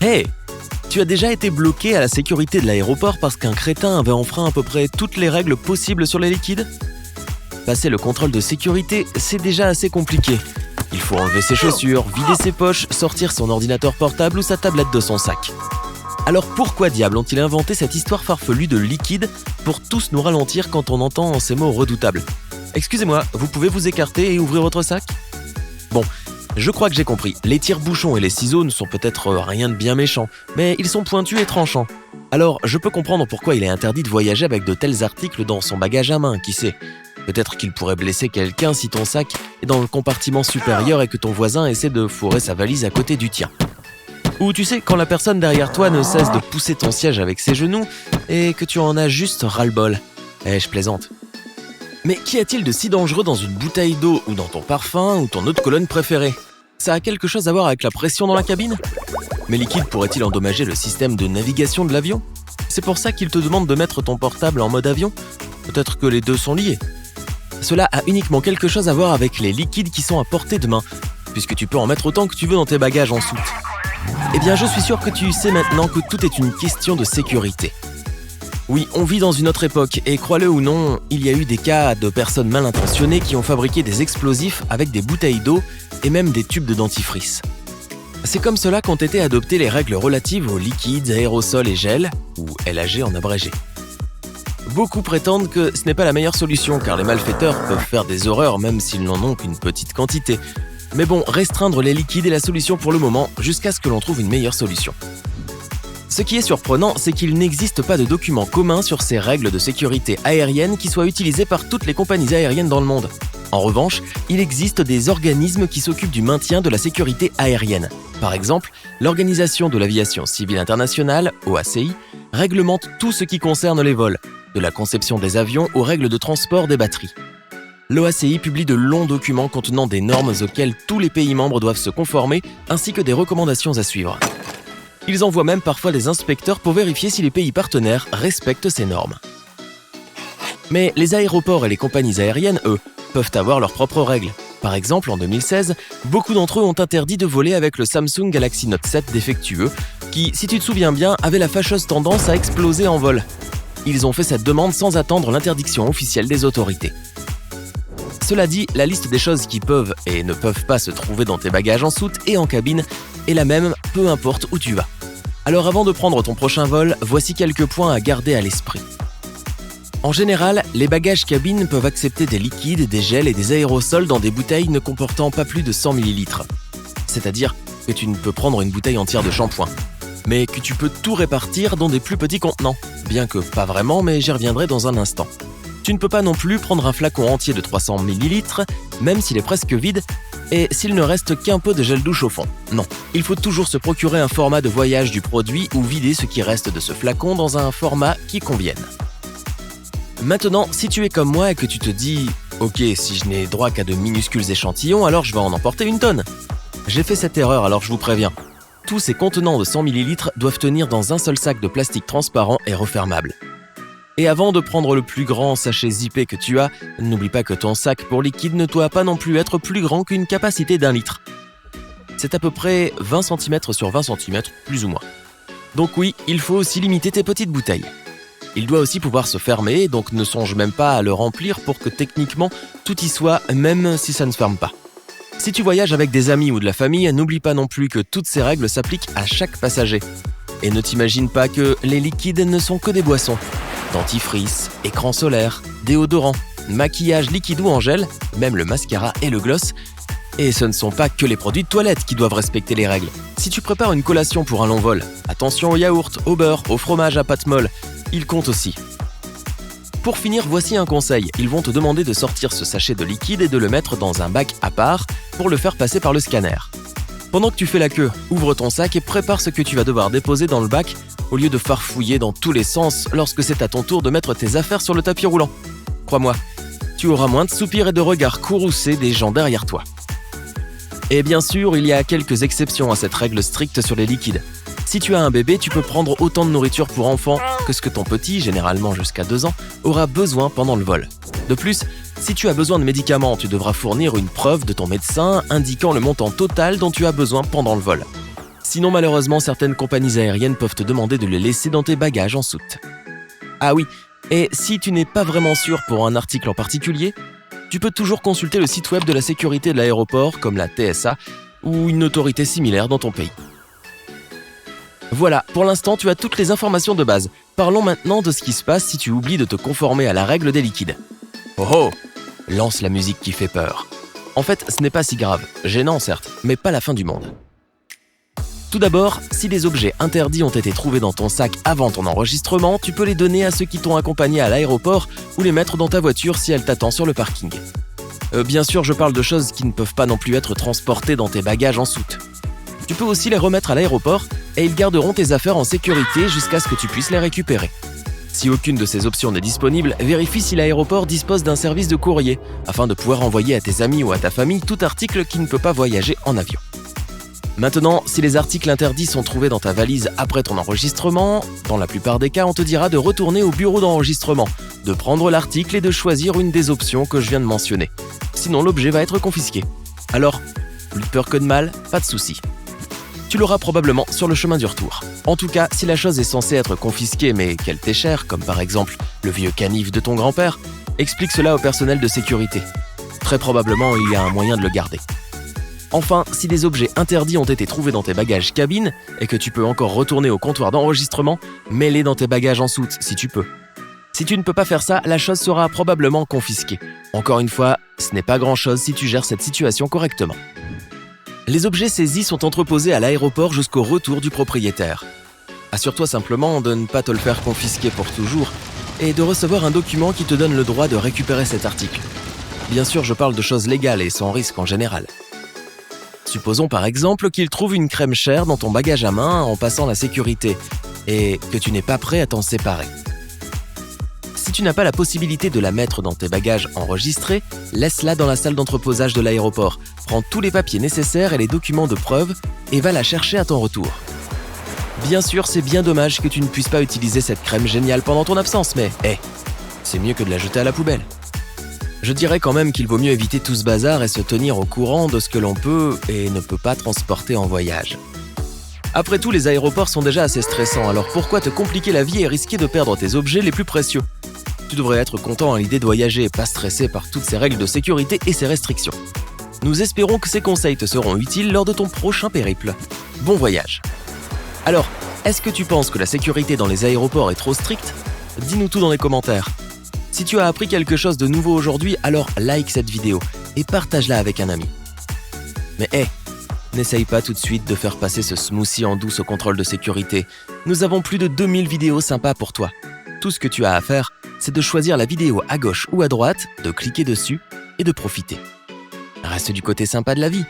Hey! Tu as déjà été bloqué à la sécurité de l'aéroport parce qu'un crétin avait enfreint à peu près toutes les règles possibles sur les liquides? Passer le contrôle de sécurité, c'est déjà assez compliqué. Il faut enlever ses chaussures, vider ses poches, sortir son ordinateur portable ou sa tablette de son sac. Alors pourquoi diable ont-ils inventé cette histoire farfelue de liquide pour tous nous ralentir quand on entend ces mots redoutables? Excusez-moi, vous pouvez vous écarter et ouvrir votre sac? Bon, je crois que j'ai compris. Les tire-bouchons et les ciseaux ne sont peut-être rien de bien méchant, mais ils sont pointus et tranchants. Alors, je peux comprendre pourquoi il est interdit de voyager avec de tels articles dans son bagage à main, qui sait. Peut-être qu'il pourrait blesser quelqu'un si ton sac est dans le compartiment supérieur et que ton voisin essaie de fourrer sa valise à côté du tien. Ou tu sais, quand la personne derrière toi ne cesse de pousser ton siège avec ses genoux et que tu en as juste ras-le-bol. Je plaisante. Mais qu'y a-t-il de si dangereux dans une bouteille d'eau ou dans ton parfum ou ton eau de Cologne préférée? Ça a quelque chose à voir avec la pression dans la cabine? Mais liquide pourrait-il endommager le système de navigation de l'avion? C'est pour ça qu'il te demande de mettre ton portable en mode avion? Peut-être que les deux sont liés. Cela a uniquement quelque chose à voir avec les liquides qui sont à portée de main, puisque tu peux en mettre autant que tu veux dans tes bagages en soute. Eh bien, je suis sûr que tu sais maintenant que tout est une question de sécurité. Oui, on vit dans une autre époque, et crois-le ou non, il y a eu des cas de personnes mal intentionnées qui ont fabriqué des explosifs avec des bouteilles d'eau et même des tubes de dentifrice. C'est comme cela qu'ont été adoptées les règles relatives aux liquides, aérosols et gels, ou LAG en abrégé. Beaucoup prétendent que ce n'est pas la meilleure solution car les malfaiteurs peuvent faire des horreurs même s'ils n'en ont qu'une petite quantité. Mais bon, restreindre les liquides est la solution pour le moment jusqu'à ce que l'on trouve une meilleure solution. Ce qui est surprenant, c'est qu'il n'existe pas de document commun sur ces règles de sécurité aérienne qui soient utilisées par toutes les compagnies aériennes dans le monde. En revanche, il existe des organismes qui s'occupent du maintien de la sécurité aérienne. Par exemple, l'Organisation de l'aviation civile internationale, OACI, réglemente tout ce qui concerne les vols, de la conception des avions aux règles de transport des batteries. L'OACI publie de longs documents contenant des normes auxquelles tous les pays membres doivent se conformer, ainsi que des recommandations à suivre. Ils envoient même parfois des inspecteurs pour vérifier si les pays partenaires respectent ces normes. Mais les aéroports et les compagnies aériennes, eux, peuvent avoir leurs propres règles. Par exemple, en 2016, beaucoup d'entre eux ont interdit de voler avec le Samsung Galaxy Note 7 défectueux, qui, si tu te souviens bien, avait la fâcheuse tendance à exploser en vol. Ils ont fait cette demande sans attendre l'interdiction officielle des autorités. Cela dit, la liste des choses qui peuvent et ne peuvent pas se trouver dans tes bagages en soute et en cabine est la même, peu importe où tu vas. Alors avant de prendre ton prochain vol, voici quelques points à garder à l'esprit. En général, les bagages cabine peuvent accepter des liquides, des gels et des aérosols dans des bouteilles ne comportant pas plus de 100 ml. C'est-à-dire que tu ne peux prendre une bouteille entière de shampoing, mais que tu peux tout répartir dans des plus petits contenants. Bien que pas vraiment, mais j'y reviendrai dans un instant. Tu ne peux pas non plus prendre un flacon entier de 300 ml, même s'il est presque vide, et s'il ne reste qu'un peu de gel douche au fond. Non, il faut toujours se procurer un format de voyage du produit ou vider ce qui reste de ce flacon dans un format qui convienne. Maintenant, si tu es comme moi et que tu te dis « Ok, si je n'ai droit qu'à de minuscules échantillons, alors je vais en emporter une tonne ». J'ai fait cette erreur, alors je vous préviens. Tous ces contenants de 100 ml doivent tenir dans un seul sac de plastique transparent et refermable. Et avant de prendre le plus grand sachet zippé que tu as, n'oublie pas que ton sac pour liquide ne doit pas non plus être plus grand qu'une capacité d'1 litre. C'est à peu près 20 cm sur 20 cm, plus ou moins. Donc oui, il faut aussi limiter tes petites bouteilles. Il doit aussi pouvoir se fermer, donc ne songe même pas à le remplir pour que techniquement tout y soit, même si ça ne se ferme pas. Si tu voyages avec des amis ou de la famille, n'oublie pas non plus que toutes ces règles s'appliquent à chaque passager. Et ne t'imagine pas que les liquides ne sont que des boissons. Dentifrice, écran solaire, déodorant, maquillage liquide ou en gel, même le mascara et le gloss. Et ce ne sont pas que les produits de toilette qui doivent respecter les règles. Si tu prépares une collation pour un long vol, attention au yaourt, au beurre, au fromage à pâte molle, ils comptent aussi. Pour finir, voici un conseil. Ils vont te demander de sortir ce sachet de liquide et de le mettre dans un bac à part pour le faire passer par le scanner. Pendant que tu fais la queue, ouvre ton sac et prépare ce que tu vas devoir déposer dans le bac au lieu de farfouiller dans tous les sens lorsque c'est à ton tour de mettre tes affaires sur le tapis roulant. Crois-moi, tu auras moins de soupirs et de regards courroucés des gens derrière toi. Et bien sûr, il y a quelques exceptions à cette règle stricte sur les liquides. Si tu as un bébé, tu peux prendre autant de nourriture pour enfant que ce que ton petit, généralement jusqu'à 2 ans, aura besoin pendant le vol. De plus, si tu as besoin de médicaments, tu devras fournir une preuve de ton médecin indiquant le montant total dont tu as besoin pendant le vol. Sinon, malheureusement, certaines compagnies aériennes peuvent te demander de les laisser dans tes bagages en soute. Ah oui, et si tu n'es pas vraiment sûr pour un article en particulier, tu peux toujours consulter le site web de la sécurité de l'aéroport, comme la TSA, ou une autorité similaire dans ton pays. Voilà, pour l'instant, tu as toutes les informations de base. Parlons maintenant de ce qui se passe si tu oublies de te conformer à la règle des liquides. Oh oh! Lance la musique qui fait peur. En fait, ce n'est pas si grave, gênant certes, mais pas la fin du monde. Tout d'abord, si des objets interdits ont été trouvés dans ton sac avant ton enregistrement, tu peux les donner à ceux qui t'ont accompagné à l'aéroport ou les mettre dans ta voiture si elle t'attend sur le parking. Bien sûr, je parle de choses qui ne peuvent pas non plus être transportées dans tes bagages en soute. Tu peux aussi les remettre à l'aéroport et ils garderont tes affaires en sécurité jusqu'à ce que tu puisses les récupérer. Si aucune de ces options n'est disponible, vérifie si l'aéroport dispose d'un service de courrier afin de pouvoir envoyer à tes amis ou à ta famille tout article qui ne peut pas voyager en avion. Maintenant, si les articles interdits sont trouvés dans ta valise après ton enregistrement, dans la plupart des cas, on te dira de retourner au bureau d'enregistrement, de prendre l'article et de choisir une des options que je viens de mentionner. Sinon, l'objet va être confisqué. Alors, plus de peur que de mal, pas de souci. Tu l'auras probablement sur le chemin du retour. En tout cas, si la chose est censée être confisquée mais qu'elle t'est chère, comme par exemple le vieux canif de ton grand-père, explique cela au personnel de sécurité. Très probablement, il y a un moyen de le garder. Enfin, si des objets interdits ont été trouvés dans tes bagages cabine et que tu peux encore retourner au comptoir d'enregistrement, mets-les dans tes bagages en soute si tu peux. Si tu ne peux pas faire ça, la chose sera probablement confisquée. Encore une fois, ce n'est pas grand-chose si tu gères cette situation correctement. Les objets saisis sont entreposés à l'aéroport jusqu'au retour du propriétaire. Assure-toi simplement de ne pas te le faire confisquer pour toujours et de recevoir un document qui te donne le droit de récupérer cet article. Bien sûr, je parle de choses légales et sans risque en général. Supposons par exemple qu'il trouve une crème chère dans ton bagage à main en passant la sécurité et que tu n'es pas prêt à t'en séparer. Si tu n'as pas la possibilité de la mettre dans tes bagages enregistrés, laisse-la dans la salle d'entreposage de l'aéroport. Prends tous les papiers nécessaires et les documents de preuve et va la chercher à ton retour. Bien sûr, c'est bien dommage que tu ne puisses pas utiliser cette crème géniale pendant ton absence, mais c'est mieux que de la jeter à la poubelle. Je dirais quand même qu'il vaut mieux éviter tout ce bazar et se tenir au courant de ce que l'on peut et ne peut pas transporter en voyage. Après tout, les aéroports sont déjà assez stressants, alors pourquoi te compliquer la vie et risquer de perdre tes objets les plus précieux ? Tu devrais être content à l'idée de voyager et pas stressé par toutes ces règles de sécurité et ces restrictions. Nous espérons que ces conseils te seront utiles lors de ton prochain périple. Bon voyage. Alors, est-ce que tu penses que la sécurité dans les aéroports est trop stricte ? Dis-nous tout dans les commentaires. Si tu as appris quelque chose de nouveau aujourd'hui, alors like cette vidéo et partage-la avec un ami. Mais n'essaye pas tout de suite de faire passer ce smoothie en douce au contrôle de sécurité. Nous avons plus de 2000 vidéos sympas pour toi. Tout ce que tu as à faire, c'est de choisir la vidéo à gauche ou à droite, de cliquer dessus et de profiter. Reste du côté sympa de la vie.